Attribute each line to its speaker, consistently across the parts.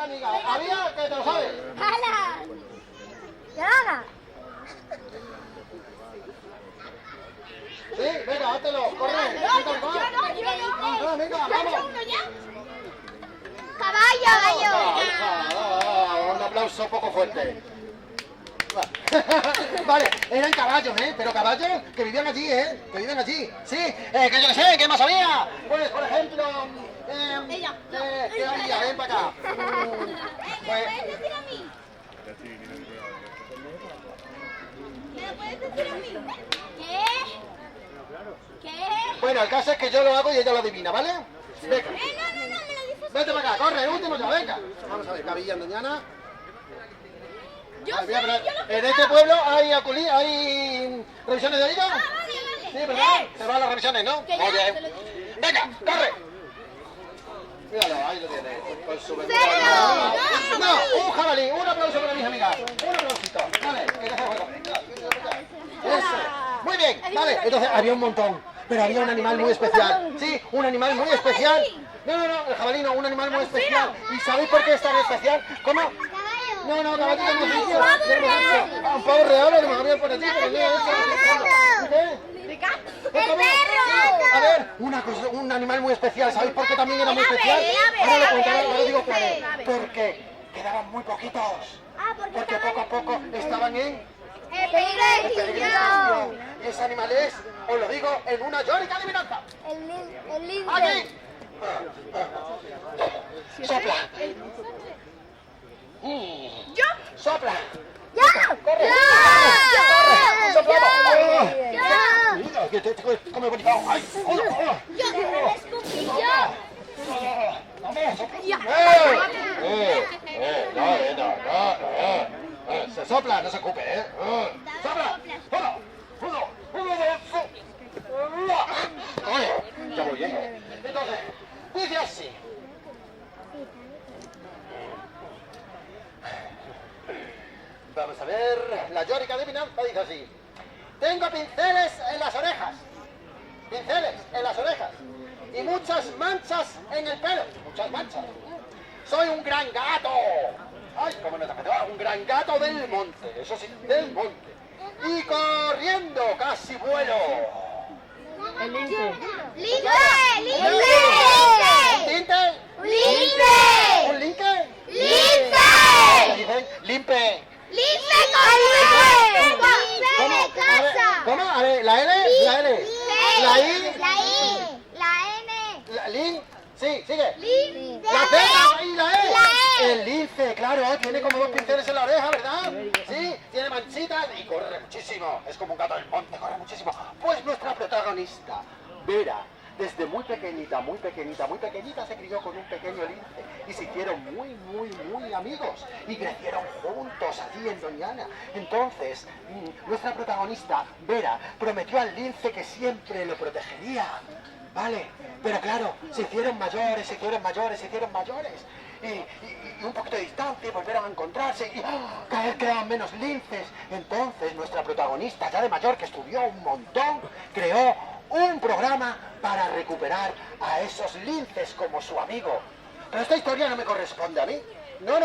Speaker 1: amiga. Había que te lo sabes.
Speaker 2: ¡Hala! ¡Ya!
Speaker 1: Sí, venga, háztelo, corre. Venga, vamos.
Speaker 2: ¡Caballo!
Speaker 1: Un aplauso poco fuerte. Vale, eran caballos, pero caballos que vivían allí, que viven allí. Sí, que yo sé, ¿qué más había? Pues, por ejemplo, ¿qué había? Ven para acá.
Speaker 2: ¿Me puedes decir a mí? ¿Me lo puedes decir a mí? ¿Qué? ¿Qué?
Speaker 1: Bueno, el caso es que yo lo hago y ella lo adivina, ¿vale? Venga.
Speaker 2: No, me lo dices.
Speaker 1: Vete para acá, corre, último ya, venga. Vamos a ver, Cabilla mañana.
Speaker 2: Yo sé,
Speaker 1: En este pueblo hay revisiones de oído.
Speaker 2: Vale.
Speaker 1: Sí, ¿verdad? Se van las revisiones, ¿no?
Speaker 2: Que ya,
Speaker 1: Oye.
Speaker 2: te lo digo.
Speaker 1: Venga, corre. Míralo, ahí lo tiene. Con su
Speaker 2: ¡Cero!
Speaker 1: No, un jabalí, un aplauso para mis amigas. Un aplausito. Vale, que ya se juega. Eso. Muy bien, vale. Entonces había un montón, pero había un animal muy especial. Sí, un animal muy especial. No, el jabalí no, un animal muy especial. ¿Y sabéis por qué es tan especial? ¿Cómo? No, caballito no hemos dicho. Un pavo real, lo que me había por aquí, pero no es. ¿Qué? A ver, un animal muy especial. ¿Sabéis por qué también era muy especial? Ahora lo contaré, ahora lo digo cuál es. Porque quedaban muy poquitos. Porque poco a poco estaban en peligro. Y ese animal es, os lo digo, en una llórica adivinanza.
Speaker 2: El lince.
Speaker 1: ¡Aquí! ¡Sopla!
Speaker 2: ¿Yo?
Speaker 1: ¡Sopla!
Speaker 2: ¡Ya!
Speaker 1: ¡Corre!
Speaker 2: ¡Ya!
Speaker 1: ¡Sopla!
Speaker 2: ¡Ya!
Speaker 1: Mira, que te come bonito. ¡Ay! ¡Hola!
Speaker 2: ¡Yo!
Speaker 1: Se sopla, no se ocupe, ¡Sopla! Ya voy, Entonces, dice así. Vamos a ver, la llórica adivinanza dice así. Tengo pinceles en las orejas. Y muchas manchas en el pelo. Muchas manchas. Soy un gran gato. Ay, cómo no te apetece. Un gran gato del monte. Eso sí, del monte. Y corriendo casi vuelo.
Speaker 3: El lince.
Speaker 2: ¡Lince!
Speaker 1: ¿Un tinte? ¿Un lince? Dicen limpe. ¿Cómo? A ver, la L, la L. La I. La Lin. Sí, sigue. La Z y la E. El lince, claro, tiene como dos pinceles en la oreja, ¿verdad? Sí, tiene manchitas y corre muchísimo. Es como un gato del monte, corre muchísimo. Pues nuestra protagonista, Vera, desde muy pequeñita se crió con un pequeño lince y se hicieron muy amigos y crecieron juntos allí en Doñana. Entonces, nuestra protagonista, Vera, prometió al lince que siempre lo protegería. Vale, pero claro, se hicieron mayores y un poquito de distancia volvieron a encontrarse y cada vez quedaban menos linces. Entonces nuestra protagonista, ya de mayor, que estudió un montón, creó un programa para recuperar a esos linces como su amigo. Pero esta historia no me corresponde a mí. No.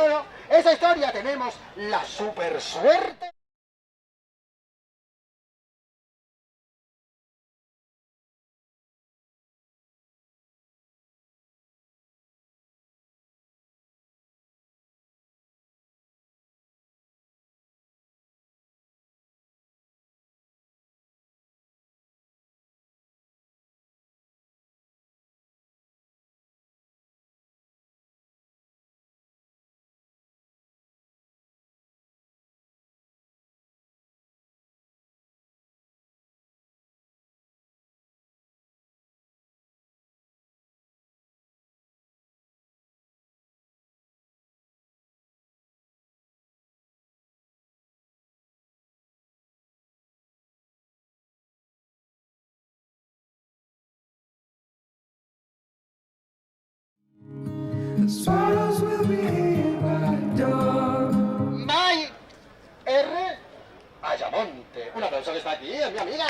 Speaker 1: Esa historia tenemos la super suerte.
Speaker 4: Swallows will be here by dawn.
Speaker 1: May R. Ayamonte. Un aplauso que está aquí, es mi amiga.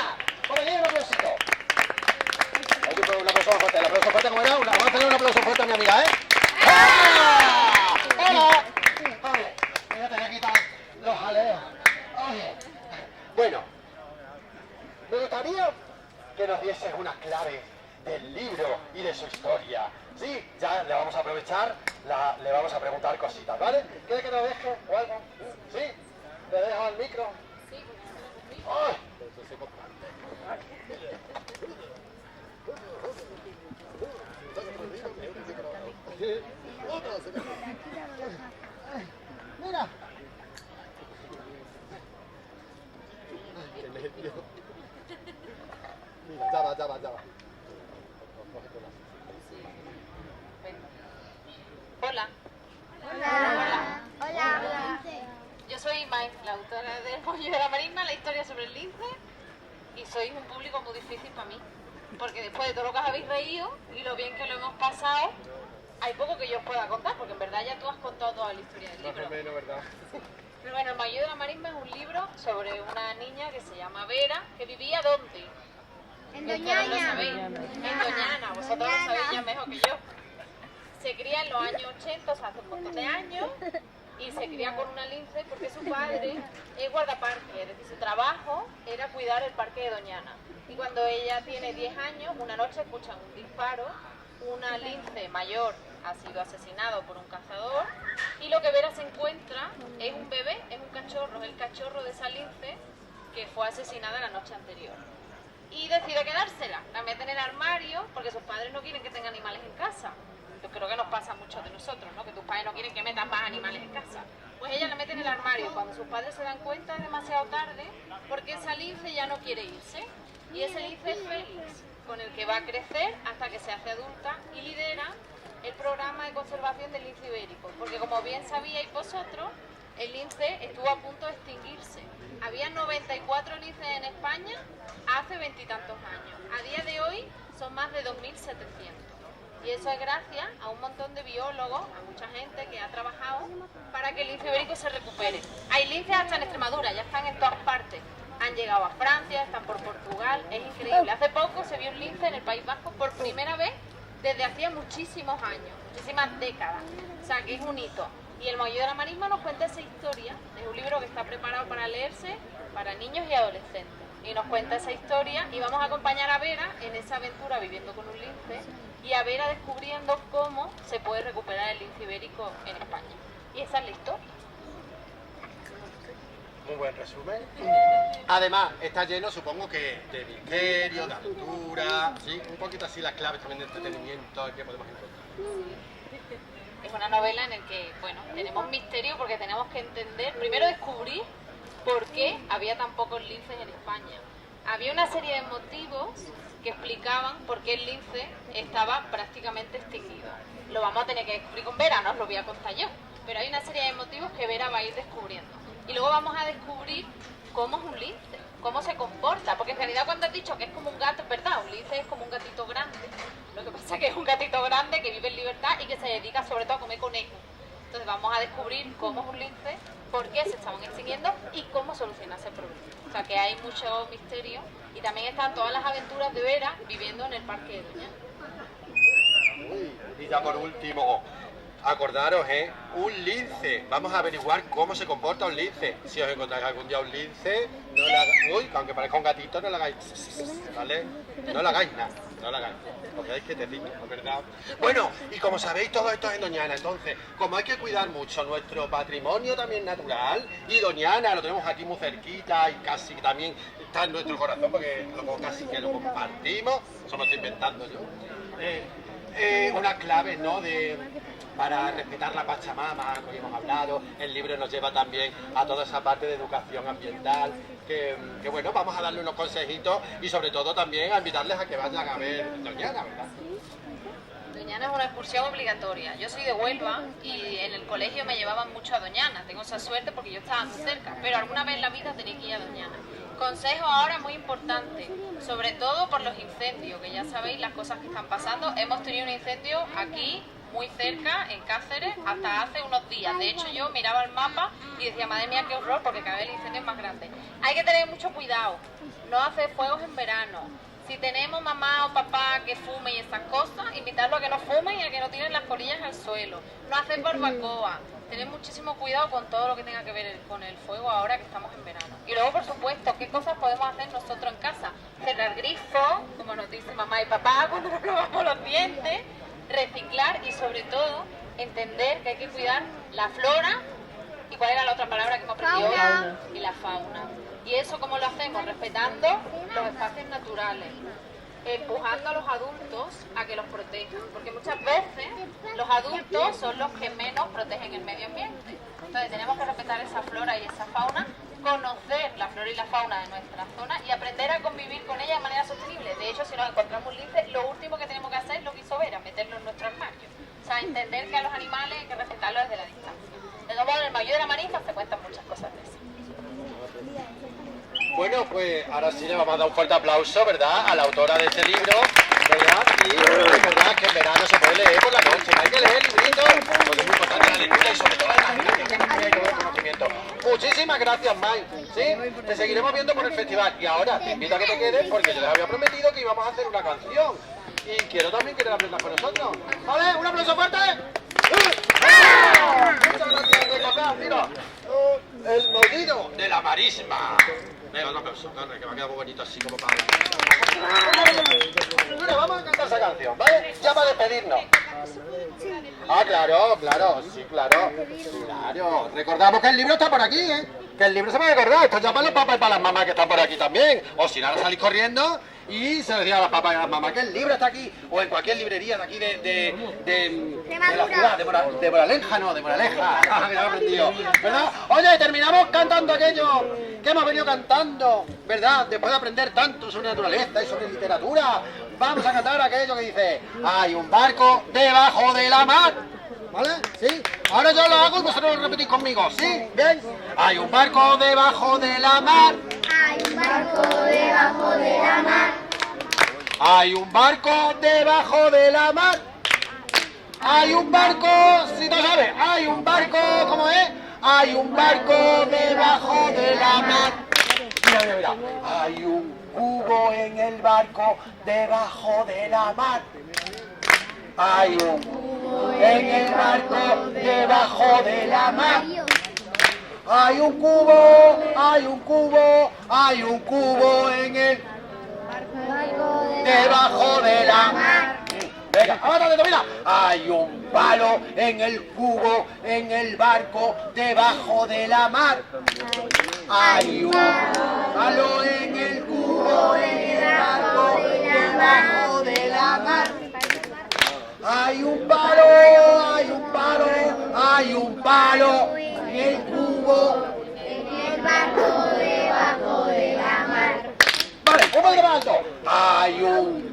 Speaker 1: Por aquí, un aplausito. Un aplauso fuerte, ¿cómo era? Vamos a tener un aplauso fuerte a mi amiga, ¡Ah! ¡Hola! nos diese unas claves del libro y de su historia. Sí, ya le vamos a aprovechar, le vamos a preguntar cositas, ¿vale? ¿Quiere que lo deje o algo? ¿Sí? ¿Le dejo el micro? Sí. ¡Ay! Mira. Qué nervio. Mira, ya va.
Speaker 5: Hola.
Speaker 2: Hola.
Speaker 5: Yo soy Mai, la autora del Pollo de la Marisma, la historia sobre el lince, y sois un público muy difícil para mí, porque después de todo lo que os habéis reído y lo bien que lo hemos pasado, hay poco que yo os pueda contar, porque en verdad ya tú has contado toda la historia del libro.
Speaker 1: Más o menos, ¿verdad?
Speaker 5: Pero bueno, El Pollo de la Marisma es un libro sobre una niña que se llama Vera, que vivía ¿dónde?
Speaker 2: En
Speaker 5: Vosotros lo
Speaker 2: Doñana.
Speaker 5: sabéis. En Doñana, vosotros lo sabéis ya mejor que yo. Se cría en los años 80, o sea, hace un montón de años, y se cría con una lince porque su padre es guardaparque, es decir, su trabajo era cuidar el parque de Doñana. Y cuando ella tiene 10 años, una noche escuchan un disparo, una lince mayor ha sido asesinado por un cazador, y lo que Vera se encuentra es un bebé, es un cachorro, el cachorro de esa lince que fue asesinada la noche anterior. Y decide quedársela, la mete en el armario porque sus padres no quieren que tenga animales en casa. Yo creo que nos pasa a muchos de nosotros, ¿no? Que tus padres no quieren que metan más animales en casa. Pues ella la mete en el armario y cuando sus padres se dan cuenta es demasiado tarde porque esa lince ya no quiere irse. Y ese lince es Félix, con el que va a crecer hasta que se hace adulta y lidera el programa de conservación del lince ibérico. Porque como bien sabíais vosotros, el lince estuvo a punto de extinguirse. Había 94 linces en España hace 20 y tantos años. A día de hoy son más de 2.700. Y eso es gracias a un montón de biólogos, a mucha gente que ha trabajado para que el lince ibérico se recupere. Hay linces hasta en Extremadura, ya están en todas partes. Han llegado a Francia, están por Portugal, es increíble. Hace poco se vio un lince en el País Vasco por primera vez desde hacía muchísimos años, muchísimas décadas. O sea, que es un hito. Y El Pollo de la Marisma nos cuenta esa historia. Es un libro que está preparado para leerse para niños y adolescentes. Y nos cuenta esa historia y vamos a acompañar a Vera en esa aventura viviendo con un lince y a Vera descubriendo cómo se puede recuperar el lince ibérico en España. Y esa es la historia.
Speaker 1: Muy buen resumen. Además, está lleno, supongo que, de misterio, de aventura, ¿sí? Un poquito así las claves también de entretenimiento que podemos encontrar.
Speaker 5: Es una novela en la que, bueno, tenemos misterio porque tenemos que entender, primero descubrir por qué había tan pocos linces en España. Había una serie de motivos que explicaban por qué el lince estaba prácticamente extinguido. Lo vamos a tener que descubrir con Vera, no os lo voy a contar yo, pero hay una serie de motivos que Vera va a ir descubriendo. Y luego vamos a descubrir cómo es un lince, cómo se comporta, porque en realidad cuando has dicho que es como un gato, es verdad, un lince es como un gatito grande. Lo que pasa es que es un gatito grande que vive en libertad y que se dedica sobre todo a comer conejos. Entonces vamos a descubrir cómo es un lince, por qué se estaban extinguiendo y cómo solucionar ese problema. O sea que hay mucho misterio y también están todas las aventuras de Vera viviendo en el parque de Doñana.
Speaker 1: Y ya por último, acordaros, un lince. Vamos a averiguar cómo se comporta un lince. Si os encontráis algún día un lince, no le hagáis, uy, aunque parezca un gatito, no le hagáis, ¿vale? No le hagáis nada, no le hagáis, porque hay que te riña, ¿verdad? Bueno, y como sabéis, todo esto es en Doñana, entonces, como hay que cuidar mucho nuestro patrimonio también natural, y Doñana lo tenemos aquí muy cerquita y casi también está en nuestro corazón, porque casi que lo compartimos, eso me estoy inventando yo. Una clave, ¿no?, para respetar la Pachamama, como hemos hablado. El libro nos lleva también a toda esa parte de educación ambiental, que bueno, vamos a darle unos consejitos y sobre todo también a invitarles a que vayan a ver Doñana, ¿verdad?
Speaker 5: Doñana es una excursión obligatoria. Yo soy de Huelva y en el colegio me llevaban mucho a Doñana. Tengo esa suerte porque yo estaba muy cerca, pero alguna vez en la vida tenía que ir a Doñana. Consejo ahora muy importante, sobre todo por los incendios, que ya sabéis las cosas que están pasando. Hemos tenido un incendio aquí muy cerca, en Cáceres, hasta hace unos días. De hecho, yo miraba el mapa y decía, madre mía, qué horror, porque cada vez el incendio es más grande. Hay que tener mucho cuidado, no hacer fuegos en verano. Si tenemos mamá o papá que fume y esas cosas, invitarlo a que no fumen y a que no tiren las colillas al suelo, no hacer barbacoa, tener muchísimo cuidado con todo lo que tenga que ver con el fuego ahora que estamos en verano. Y luego, por supuesto, ¿qué cosas podemos hacer nosotros en casa? Cerrar grifos, como nos dice mamá y papá cuando nos lavamos los dientes, reciclar y sobre todo entender que hay que cuidar la flora y cuál era la otra palabra que hemos aprendido hoy, y la fauna. Y eso ¿cómo lo hacemos? Respetando los espacios naturales, empujando a los adultos a que los protejan, porque muchas veces los adultos son los que menos protegen el medio ambiente. Entonces tenemos que respetar esa flora y esa fauna, conocer la flora y la fauna de nuestra zona y aprender a convivir con ella de manera sostenible. De hecho, si nos encontramos un lince, lo último que tenemos que hacer es lo que hizo Vera, meterlo en nuestro armario. O sea, entender que a los animales hay que respetarlos desde la distancia. De todos modos, en el mayor de la marisma se cuentan muchas cosas de eso.
Speaker 1: Bueno, pues ahora sí le vamos a dar un fuerte aplauso, ¿verdad?, a la autora de este libro, ¿verdad? Y recordad que en verano se puede leer por la noche, hay que leer libritos, porque es muy importante la lectura y sobre todo la imaginación y el conocimiento. Muchísimas gracias, Mai, ¿sí? Te seguiremos viendo por el festival y ahora te invito a que te quedes porque yo les había prometido que íbamos a hacer una canción y quiero también que la aprendas con nosotros. ¿Vale? ¿Un aplauso fuerte? Muchas gracias, recordad, mira, el mollido de la marisma. Venga, otro aplauso, Carmen, que me ha quedado muy bonito así como para... Mira, vamos a cantar esa canción, ¿vale? Ya para despedirnos. Ah, claro, claro, sí, claro. Claro. Recordamos que el libro está por aquí, ¿eh? Que el libro se va a acordar. Esto ya para los papás y para las mamás que están por aquí también. O si no, ahora salís corriendo y se lo decía a los papás y a las mamás que el libro está aquí. O en cualquier librería de aquí de la ciudad, de Moraleja, no, de Moraleja. Que ya lo he aprendido, ¿verdad? Oye, terminamos cantando aquello que hemos venido cantando, ¿verdad? Después de aprender tanto sobre naturaleza y sobre literatura, vamos a cantar aquello que dice: hay un barco debajo de la mar. ¿Vale? ¿Sí? Ahora yo lo hago y vosotros lo repetís conmigo, ¿sí? ¿Bien? Hay un barco debajo de la mar.
Speaker 2: Hay un barco debajo de la mar.
Speaker 1: Hay un barco debajo de la mar. Hay un barco, si no sabes, hay un barco, ¿cómo es? Hay un barco debajo de la mar. Mira, mira, mira. Hay un cubo en el barco debajo de la mar. Hay un cubo en el barco debajo de la mar. Hay un cubo, hay un cubo, hay un cubo en el debajo de la mar. Venga, aguántate, mira. Hay un palo en el cubo, en el barco, debajo de la mar. Hay un palo en el cubo, en el barco, debajo de la mar. Hay un palo, hay un palo, hay un palo en el cubo,
Speaker 2: En el barco debajo de la mar.
Speaker 1: Vale, un poquito más alto. Hay un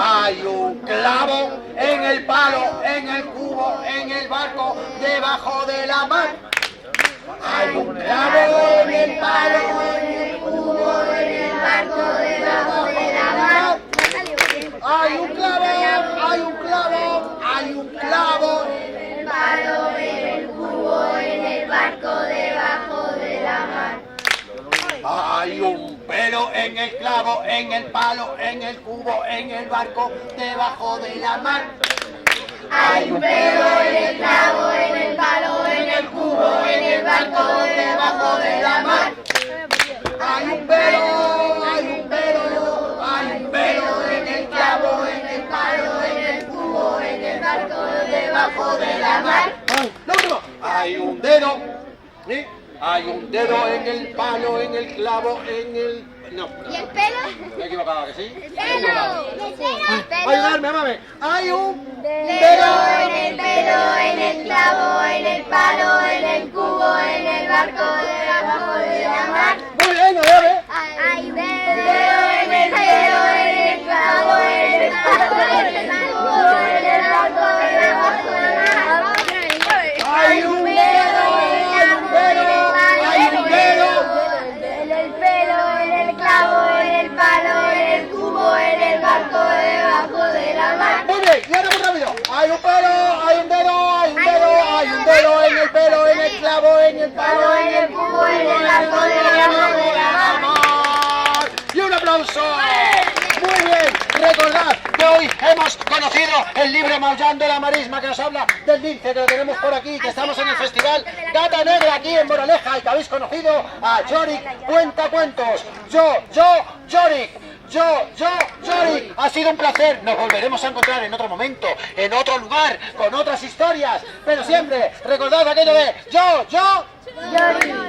Speaker 1: hay un clavo en el palo, en el cubo, en el barco, debajo de la mar. Hay un clavo en el palo, en el cubo, en el barco, debajo de la mar. Hay un clavo, hay un clavo, hay un clavo en el palo, en el cubo, en el barco, debajo de la mar. Hay un pelo en el clavo, en el palo, en el cubo, en el barco, debajo de la mar. Hay un pelo en el clavo, en el palo, en el cubo, en el barco, debajo de la mar. Hay un pelo, hay un pelo, hay un pelo en el clavo, en el palo, en el cubo, en el barco, debajo de la mar. ¡Lo último! Hay un dedo, ¿sí? Hay un dedo en el palo, en el clavo, en el... No.
Speaker 2: ¿Y el pelo?
Speaker 1: Me he equivocado, ¿que sí?
Speaker 2: El pelo.
Speaker 1: Ayudarme, amame. Hay un
Speaker 2: Dedo en el pelo, en el clavo, en el palo, en el cubo, en el barco, debajo de la mar.
Speaker 1: Muy bien, no debe.
Speaker 2: Hay un dedo en el pelo, en el clavo, en el palo, en el cubo, en el barco, debajo de la mar.
Speaker 1: Hay un dedo, hay un dedo, hay un dedo.
Speaker 2: En el pelo, en el clavo, en el palo, en el cubo, en el barco, debajo de la mar.
Speaker 1: Muy bien, y ahora muy rápido. Hay un pelo, hay un dedo, hay un dedo, hay un dedo en el pelo, en el clavo, en el palo, en el cubo, en el barco, debajo de la mar. Y un aplauso. Muy bien, recordad Hoy hemos conocido el libro Maullando la Marisma, que nos habla del lince, que lo tenemos por aquí, que estamos en el festival Gata Negra aquí en Moraleja, y que habéis conocido a Yorick Cuentacuentos. Yorick. Yorick, ha sido un placer. Nos volveremos a encontrar en otro momento, en otro lugar, con otras historias, pero siempre recordad aquello de Yorick.